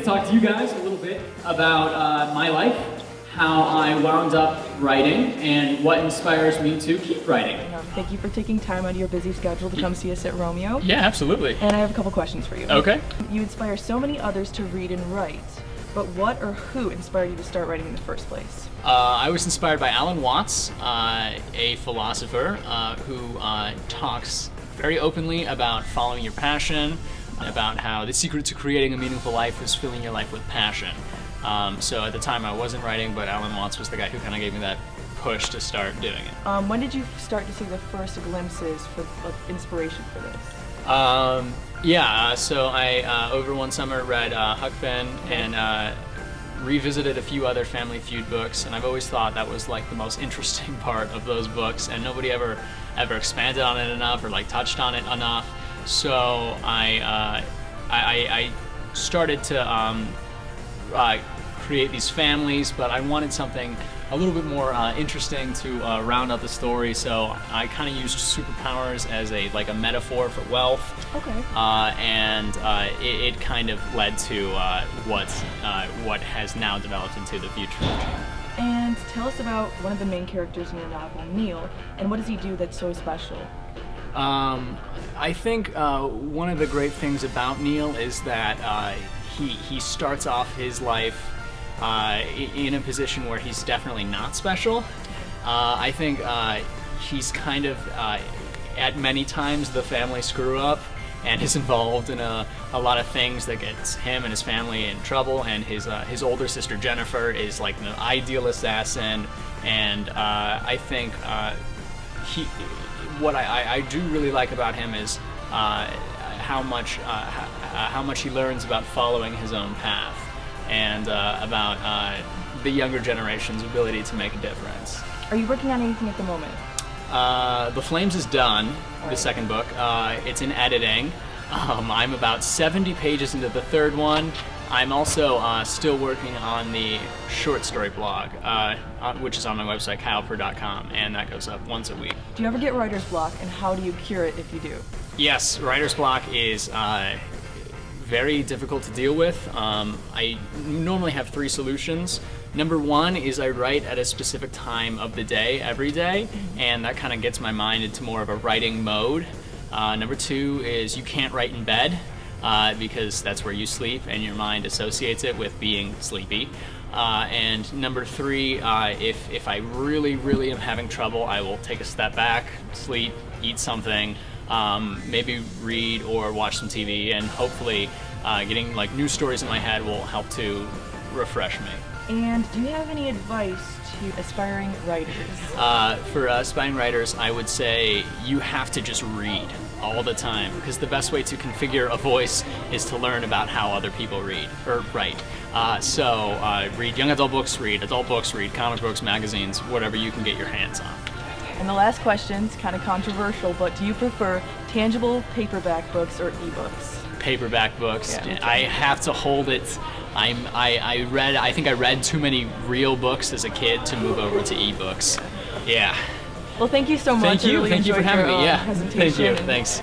to talk to you guys a little bit about my life, how I wound up writing, and what inspires me to keep writing. Thank you for taking time out of your busy schedule to come see us at Romeo. Yeah, absolutely. And I have a couple questions for you. Okay. You inspire so many others to read and write, but what or who inspired you to start writing in the first place? I was inspired by Alan Watts, a philosopher who talks very openly about following your passion, about how the secret to creating a meaningful life is filling your life with passion. So at the time I wasn't writing, but Alan Watts was the guy who kind of gave me that push to start doing it. When did you start to see the first glimpses of inspiration for this? So I over one summer read Huck Finn and revisited a few other Family Feud books, and I've always thought that was like the most interesting part of those books, and nobody ever expanded on it enough or like touched on it enough. So I started to create these families, but I wanted something a little bit more interesting to round out the story. So I kind of used superpowers as a metaphor for wealth. Okay. It kind of led to what has now developed into the Feud trilogy. And tell us about one of the main characters in your novel, Neil, and what does he do that's so special? I think one of the great things about Neil is that he starts off his life in a position where he's definitely not special. I think he's kind of, at many times, the family screw up and is involved in a lot of things that gets him and his family in trouble, and his older sister Jennifer is like the ideal assassin, and I think what I do really like about him is how much he learns about following his own path, and about the younger generation's ability to make a difference. Are you working on anything at the moment? The Flames is done, the second book. It's in editing. I'm about 70 pages into the third one. I'm also still working on the short story blog, which is on my website, kyleprue.com, and that goes up once a week. Do you ever get writer's block, and how do you cure it if you do? Yes, writer's block is very difficult to deal with. I normally have 3 solutions. Number 1 is I write at a specific time of the day every day, and that kind of gets my mind into more of a writing mode. Number 2 is you can't write in bed, because that's where you sleep and your mind associates it with being sleepy. And number 3, if I really am having trouble, I will take a step back, sleep, eat something, maybe read or watch some TV, and hopefully getting like new stories in my head will help to refresh me. And do you have any advice to aspiring writers? For aspiring writers, I would say you have to just read all the time, because the best way to configure a voice is to learn about how other people read or write. So read young adult books, read adult books, read comic books, magazines, whatever you can get your hands on. And the last question's kind of controversial, but do you prefer tangible paperback books or ebooks? Paperback books. Yeah, I have to hold it. I think I read too many real books as a kid to move over to ebooks. Yeah. Well, thank you so much. Thank you. I really Thank you for enjoyed having your, me. Yeah. presentation. Thank you. Thanks.